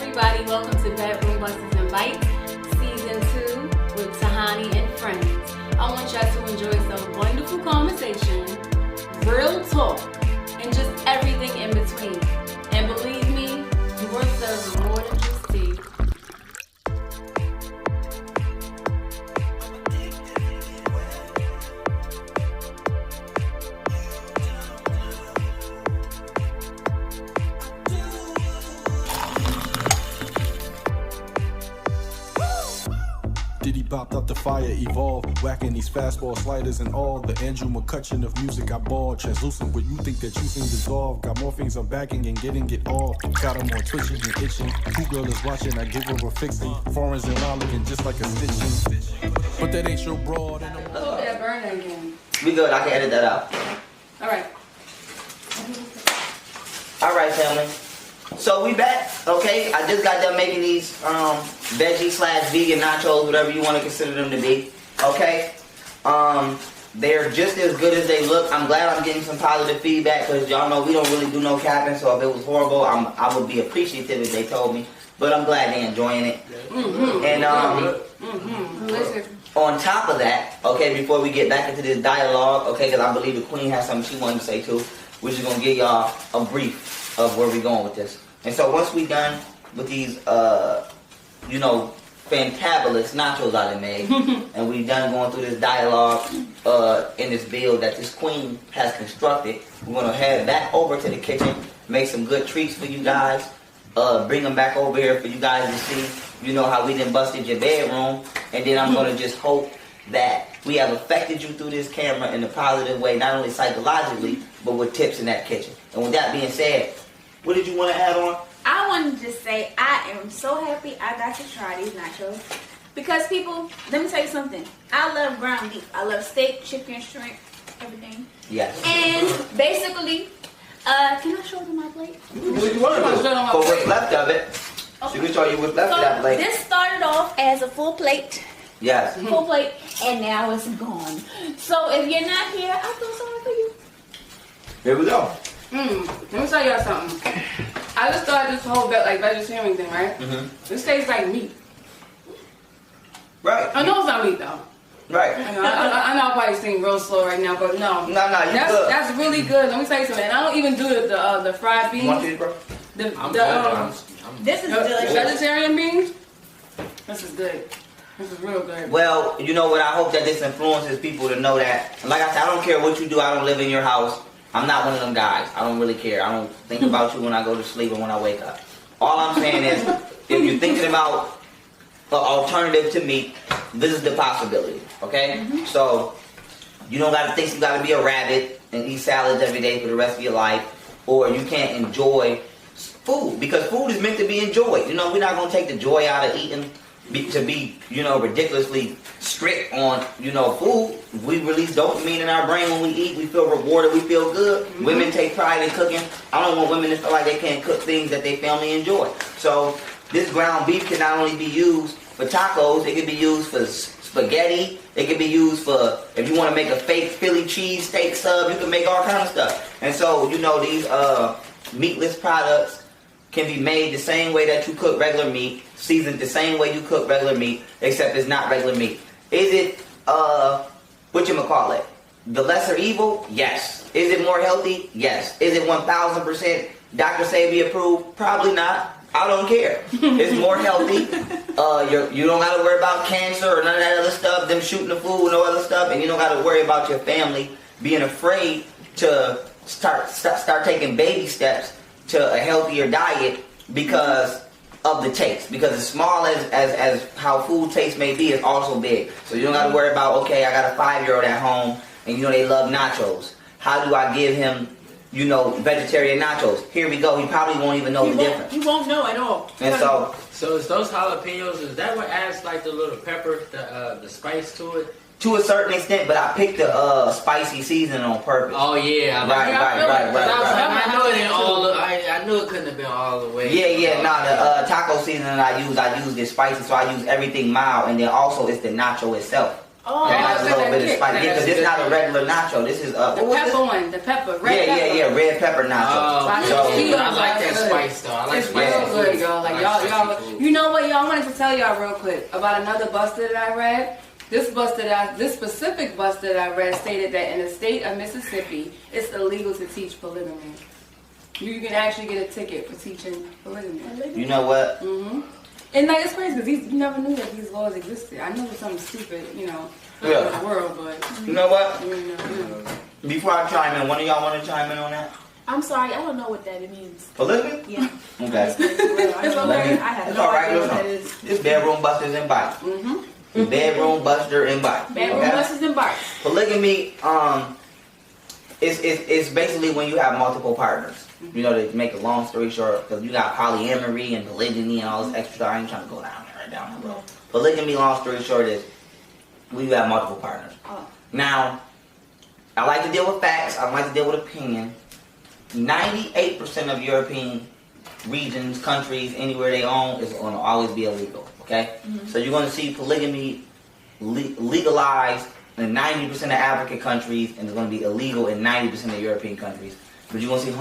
everybody, welcome to Bedroom Busters and Bites, Season 2 with Tahani and friends. I want y'all to enjoy some wonderful conversation, real talk, and just everything in between. And believe me, you are serving more than just tea. Diddy bopped up the fire, evolved, whacking these fastball sliders and all. The Andrew McCutcheon of music I ball, translucent what you think that you seem dissolved. Got more things I'm bagging and getting it off. Got them on twitching and itching. Who girl is watching, I give her a fixing. Foreigns and around looking just like a stitching. But that ain't your broad. And A little bit of burner again. We good, I can edit that out. Alright. Alright, family. So we back, okay? I just got done making these veggie/vegan nachos, whatever you want to consider them to be, okay? They're just as good as they look. I'm glad I'm getting some positive feedback because y'all know we don't really do no capping, so if it was horrible, I would be appreciative if they told me. But I'm glad they're enjoying it. And on top of that, okay, before we get back into this dialogue, okay, because I believe the Queen has something she wanted to say too, we're just going to give y'all a brief of where we're going with this. And so once we're done with these, fantabulous nachos I done made, and we done going through this dialogue in this build that this Queen has constructed, we're going to head back over to the kitchen, make some good treats for you guys, bring them back over here for you guys to see, how we done busted your bedroom, and then I'm going to just hope that we have affected you through this camera in a positive way, not only psychologically, but with tips in that kitchen. And with that being said, what did you want to add on? I wanted to say I am so happy I got to try these nachos. Because people, let me tell you something. I love ground beef. I love steak, chicken, shrimp, everything. Yes. And basically, can I show them my plate? What you want to do? For what's left of it. Okay. She can show you what's left of that plate. This started off as a full plate. Yes. Full plate. And now it's gone. So if you're not here, I feel sorry for you. Here we go. Let me tell y'all something. I just started this whole vegetarian thing, right? This tastes like meat. Right. I know it's not meat though. Right. I know I probably seem real slow right now, but no. No, you good. That's really good. Let me tell you something. And I don't even do the fried beans. You want these, bro? This is delicious. Vegetarian beans. This is good. This is real good. Well, you know what? I hope that this influences people to know that. Like I said, I don't care what you do. I don't live in your house. I'm not one of them guys. I don't really care. I don't think about you when I go to sleep or when I wake up. All I'm saying is, if you're thinking about an alternative to meat, this is the possibility, okay? So, you don't got to think you got to be a rabbit and eat salads every day for the rest of your life, or you can't enjoy food, because food is meant to be enjoyed. We're not going to take the joy out of eating to be, ridiculously strict on, food. We release dopamine in our brain when we eat. We feel rewarded. We feel good. Women take pride in cooking. I don't want women to feel like they can't cook things that they family enjoy. So this ground beef can not only be used for tacos, it can be used for spaghetti. It can be used for, if you want to make a fake Philly cheese steak sub, you can make all kinds of stuff. And so, these meatless products can be made the same way that you cook regular meat, seasoned the same way you cook regular meat, except it's not regular meat. Is it, whatchamacallit, the lesser evil? Yes. Is it more healthy? Yes. Is it 1000% Dr. Sabi approved? Probably not. I don't care. It's more healthy. You don't got to worry about cancer or none of that other stuff, them shooting the food and no other stuff, and you don't got to worry about your family being afraid to start taking baby steps to a healthier diet because of the taste. Because as small as how food taste may be, it's also big. So you don't got to worry about, okay, I got a 5-year-old at home and they love nachos. How do I give him, vegetarian nachos? Here we go. He probably won't even know the difference. You won't know at all. And so is those jalapenos, is that what adds like the little pepper, the spice to it? to a certain extent, but I picked the spicy seasoning on purpose. Oh yeah, right. I know it ain't all. I knew it couldn't have been all the way. Yeah. The taco seasoning I use it spicy, so I use everything mild, and then also it's the nacho itself. Oh, It has a little bit of kick. spice. Yeah, because it's not a regular nacho. This is The pepper one, the pepper, red pepper. Yeah, red pepper nacho. I like that spice though. I like It's spice. real good, y'all. Like y'all, you know what, y'all? I wanted to tell y'all real quick about another buster that I read. This specific buster that I read stated that in the state of Mississippi, it's illegal to teach polygamy. You can actually get a ticket for teaching polygamy. You know what? Mm-hmm. And like it's crazy because you never knew that these laws existed. I knew it was something stupid, you know, in the world, but you know what? you know. Before I chime in, one of y'all want to chime in on that? I'm sorry, I don't know what that means. Polygamy? Yeah. Okay. It's okay. I have It's no all right. idea what that Listen, is. this bedroom busters and bites. Mm-hmm. Bedroom buster and bite. Bedroom Okay? busters and barks. Polygamy, it's basically when you have multiple partners. You know, to make a long story short, because you got polyamory and polygyny and all this extra stuff. I ain't trying to go down the road. Polygamy, long story short, is when you have multiple partners. Oh. Now, I like to deal with facts. I like to deal with opinion. 98% of European regions, countries, anywhere they own, is going to always be illegal. Okay? So you're going to see polygamy legalized in 90% of African countries, and it's going to be illegal in 90% of European countries. But you're going to see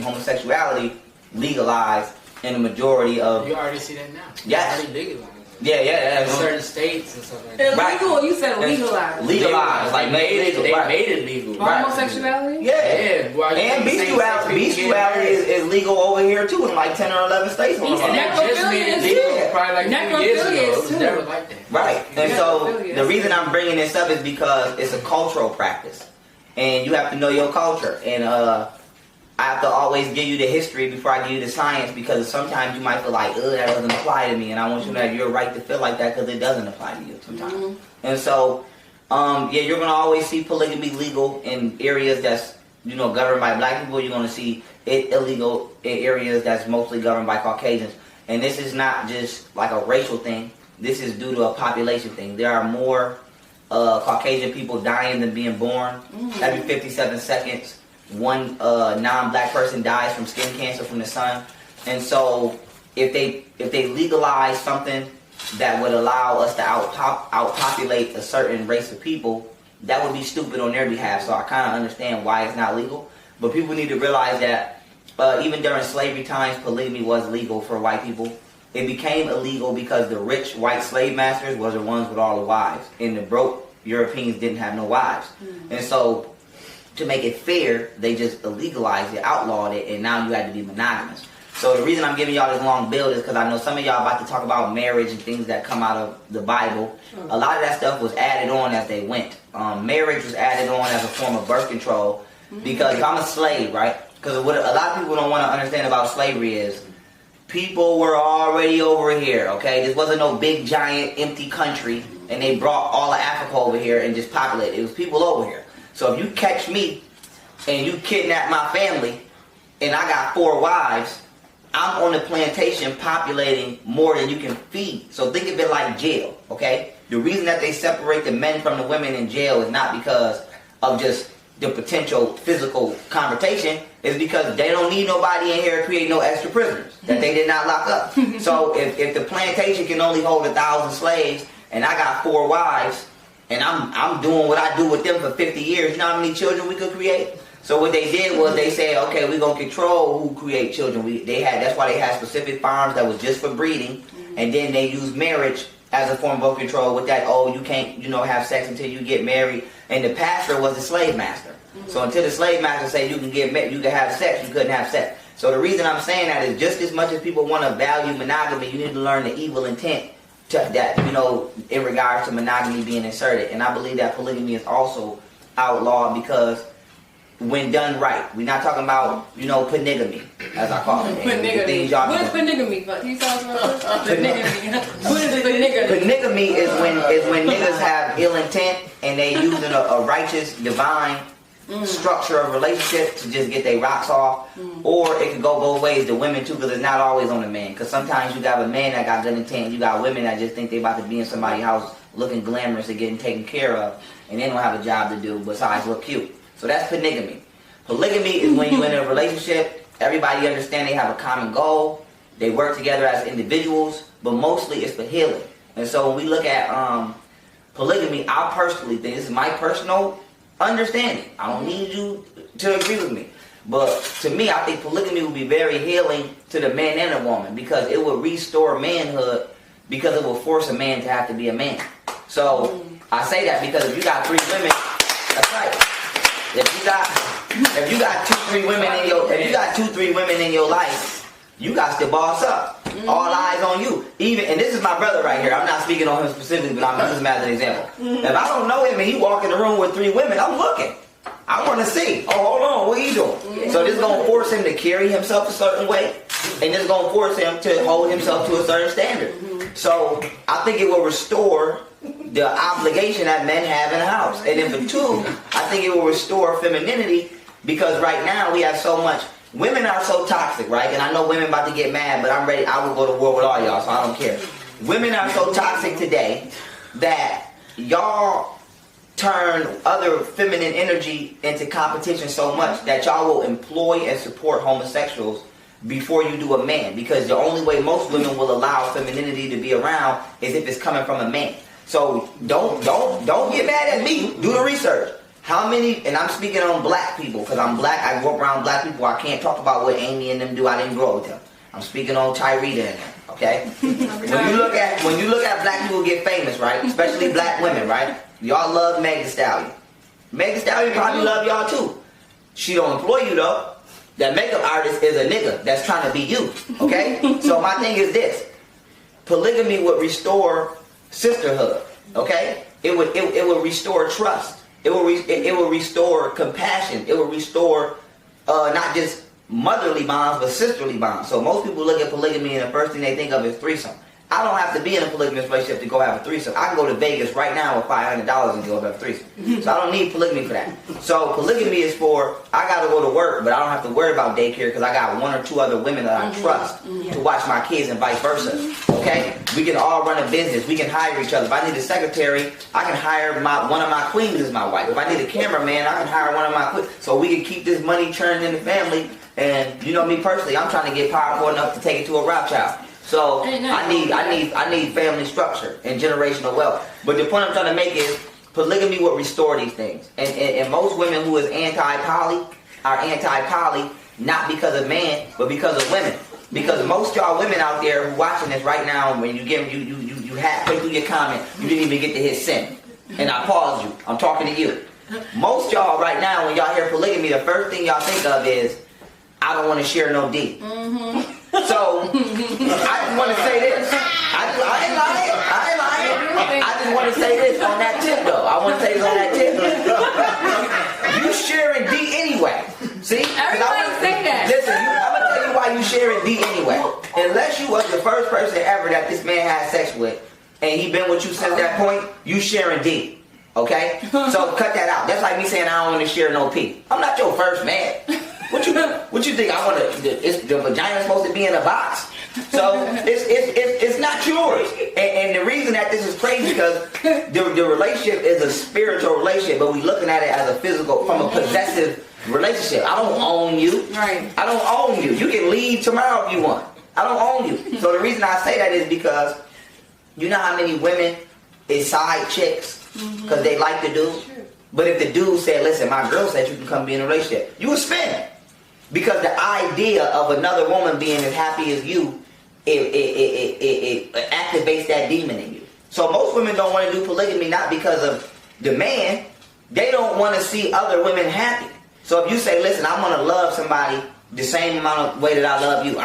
homosexuality legalized in the majority of... You already see that now. Yes. It's already legalized. Yeah. In certain states and stuff like that. Illegal, you said legalized. Legalized, like made it legal. They Right. made it legal. Right. Homosexuality? Yeah. Well, And bestiality is legal over here too in like 10 or 11 states. And that just made it legal probably like a few years ago. It was never like that. Right. And so the reason I'm bringing this up is because it's a cultural practice. And you have to know your culture. And I have to always give you the history before I give you the science, because sometimes you might feel like, that doesn't apply to me. And I want you to have your right to feel like that, because it doesn't apply to you sometimes. And so, you're going to always see polygamy legal in areas that's, governed by black people. You're going to see it illegal in areas that's mostly governed by Caucasians. And this is not just like a racial thing. This is due to a population thing. There are more Caucasian people dying than being born. Every 57 seconds, one non-black person dies from skin cancer from the sun. And so if they legalize something that would allow us to outpopulate a certain race of people, that would be stupid on their behalf. So I kind of understand why it's not legal. But people need to realize that even during slavery times, polygamy was legal for white people. It became illegal because the rich white slave masters was the ones with all the wives, and the broke Europeans didn't have no wives. And so to make it fair, they just illegalized it, outlawed it, and now you had to be monogamous. So the reason I'm giving y'all this long build is because I know some of y'all about to talk about marriage and things that come out of the Bible. A lot of that stuff was added on as they went. Marriage was added on as a form of birth control, because if I'm a slave, right? Because what a lot of people don't want to understand about slavery is people were already over here, okay? This wasn't no big, giant, empty country, and they brought all of Africa over here and just populated. It was people over here. So if you catch me and you kidnap my family and I got 4 wives, I'm on the plantation populating more than you can feed. So think of it like jail, okay? The reason that they separate the men from the women in jail is not because of just the potential physical confrontation. Is because they don't need nobody in here to create no extra prisoners that they did not lock up. So if the plantation can only hold 1,000 slaves and I got 4 wives, and I'm doing what I do with them for 50 years, you know how many children we could create? So what they did was they said, okay, we're going to control who create children. That's why they had specific farms that was just for breeding. And then they used marriage as a form of control with that, you can't, have sex until you get married. And the pastor was the slave master. So until the slave master said you can get married, you can have sex, you couldn't have sex. So the reason I'm saying that is just as much as people want to value monogamy, you need to learn the evil intent that, in regards to monogamy being inserted. And I believe that polygamy is also outlawed because when done right, we're not talking about, polygamy, as I call it. Polygamy. What is polygamy? Can you tell us about polygamy? What is polygamy? Polygamy is when niggas have ill intent and they using a righteous, divine structure of relationship to just get their rocks off. Or it could go both ways, the women too, because it's not always on the man. Because sometimes you got a man that got good intent, you got women that just think they about to be in somebody's house looking glamorous and getting taken care of, and they don't have a job to do besides look cute. So that's polygamy. Polygamy is when you're in a relationship, everybody understand they have a common goal, they work together as individuals, but mostly it's for healing. And so when we look at polygamy, I personally think, this is my personal understanding. I don't need you to agree with me. But to me, I think polygamy would be very healing to the man and the woman because it would restore manhood because it will force a man to have to be a man. So I say that because if you got 3 women, that's right. If you got 2-3 women in your life, you got to boss up. All eyes on you. And this is my brother right here. I'm not speaking on him specifically, but I'm using him as an example. If I don't know him and he walk in the room with 3 women, I'm looking. I want to see. Oh, hold on, what are you doing? So this is going to force him to carry himself a certain way, and this is going to force him to hold himself to a certain standard. So I think it will restore the obligation that men have in the house. And then for 2, I think it will restore femininity because right now we have so much. Women are so toxic, right? And I know women about to get mad, but I'm ready. I will go to war with all y'all, so I don't care. Women are so toxic today that y'all turn other feminine energy into competition so much that y'all will employ and support homosexuals before you do a man, because the only way most women will allow femininity to be around is if it's coming from a man. So don't get mad at me. Do the research. How many, and I'm speaking on black people because I'm black, I grew up around black people. I can't talk about what Amy and them do. I didn't grow up with them. I'm speaking on Tyrita and them, okay? When you look at black people get famous, right? Especially black women, right? Y'all love Meg Thee Stallion. Meg Thee Stallion probably love y'all too. She don't employ you though. That makeup artist is a nigga that's trying to be you, okay? So my thing is this. Polygamy would restore sisterhood, okay? It would restore trust. It will restore compassion. It will restore not just motherly bonds, but sisterly bonds. So most people look at polygamy and the first thing they think of is threesome. I don't have to be in a polygamous relationship to go have a threesome. I can go to Vegas right now with $500 and go have a threesome. So I don't need polygamy for that. So polygamy is for, I got to go to work, but I don't have to worry about daycare because I got 1 or 2 other women that I trust to watch my kids and vice versa. Okay? We can all run a business. We can hire each other. If I need a secretary, I can hire one of my queens as my wife. If I need a cameraman, I can hire one of my queens. So we can keep this money churning in the family. And you know me personally, I'm trying to get powerful enough to take it to a Rothschild. So I need family structure and generational wealth. But the point I'm trying to make is polygamy will restore these things. And most women who is anti-poly are anti-poly not because of man, but because of women. Because most y'all women out there who watching this right now, when you get you halfway through your comment, you didn't even get to hit send. And I paused you. I'm talking to you. Most y'all right now, when y'all hear polygamy, the first thing y'all think of is, I don't want to share no D. So, I just want to say this. I ain't lying. I just want to say this on that tip, though. I want to say this on that tip. You sharing D anyway. See? Everybody say that. Listen, I'm going to tell you why you sharing D anyway. Unless you was the first person ever that this man had sex with, and he been with you since that point, you sharing D. Okay? So, cut that out. That's like me saying I don't want to share no P. I'm not your first man. What you think? I want to? Is the vagina supposed to be in a box? So it's not yours. And the reason that this is crazy because the relationship is a spiritual relationship, but we looking at it as a physical, from a possessive relationship. I don't own you. Right. I don't own you. You can leave tomorrow if you want. I don't own you. So the reason I say that is because you know how many women is side chicks because they like the dude. But if the dude said, "Listen, my girl said you can come be in a relationship," you would spin. Because the idea of another woman being as happy as you, it activates that demon in you. So most women don't want to do polygamy not because of the man. They don't want to see other women happy. So if you say, listen, I want to love somebody the same amount of way that I love you.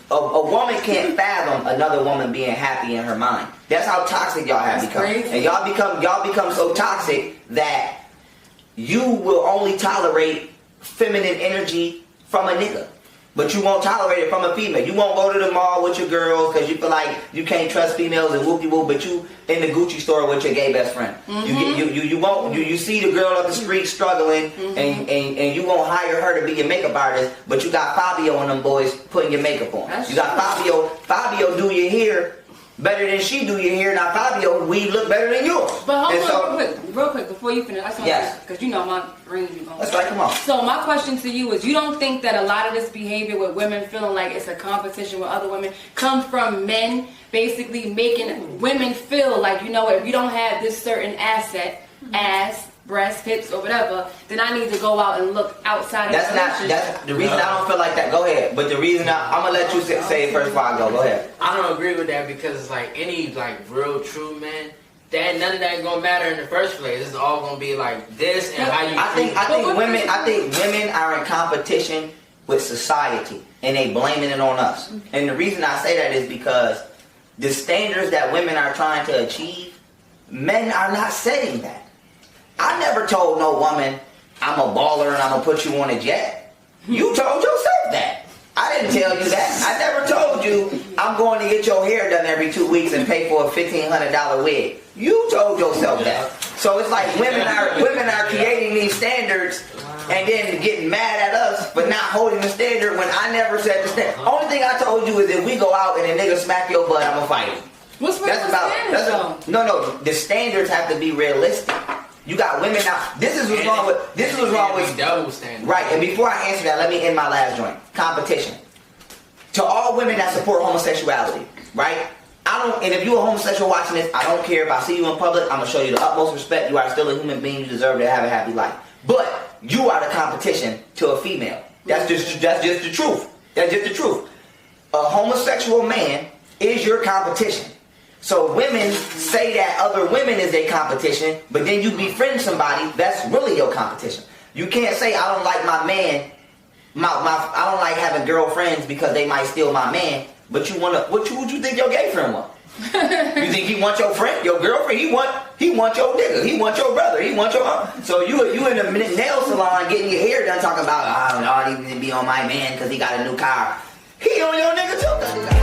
A woman can't fathom another woman being happy in her mind. That's how toxic y'all have become. Crazy. And y'all become so toxic that you will only tolerate feminine energy from a nigga, but you won't tolerate it from a female. You won't go to the mall with your girls because you feel like you can't trust females and whoop-de-whoop, but you in the Gucci store with your gay best friend. You see the girl up the street struggling and you won't hire her to be your makeup artist, but you got Fabio and them boys putting your makeup on. You got Fabio do your hair better than she do your hair, and our 5-year-old weave look better than yours. But hold And on, real quick, before you finish, I just want Yes. because you know my range you going. That's right, come on. So my question to you is, you don't think that a lot of this behavior with women feeling like it's a competition with other women comes from men basically making women feel like, you know what, if you don't have this certain asset, ass, breast, hips, or whatever, then I need to go out and look outside of That's the reason I don't feel like that. Go ahead. But the reason I'm gonna let you say it first before I go. Go ahead. I don't agree with that because it's like any like real true man, that none of that gonna matter in the first place. It's all gonna be like this and how you. I think women are in competition with society and they blaming it on us. And the reason I say that is because the standards that women are trying to achieve, men are not setting that. I never told no woman I'm a baller and I'm gonna put you on a jet. You told yourself that. I didn't tell you that. I never told you I'm going to get your hair done every 2 weeks and pay for a $1,500 wig. You told yourself that. So it's like women are creating these standards and then getting mad at us for not holding the standard when I never set the standard. Only thing I told you is if we go out and a nigga smack your butt, I'm gonna fight him. What's wrong with standards? No. The standards have to be realistic. You got women now. This is what's wrong with double standards. Right. And before I answer that, let me end my last joint. Competition. To all women that support homosexuality, right? And if you're a homosexual watching this, I don't care if I see you in public. I'm gonna show you the utmost respect. You are still a human being. You deserve to have a happy life. But you are the competition to a female. That's just the truth. That's just the truth. A homosexual man is your competition. So women say that other women is their competition, but then you befriend somebody that's really your competition. You can't say I don't like my man, I don't like having girlfriends because they might steal my man. But you wanna what you think your gay friend want? You think he want your friend, your girlfriend? He want your nigga. He want your brother. He want your uncle. So you in a nail salon getting your hair done talking about I don't need to be on my man because he got a new car. He on your nigga too.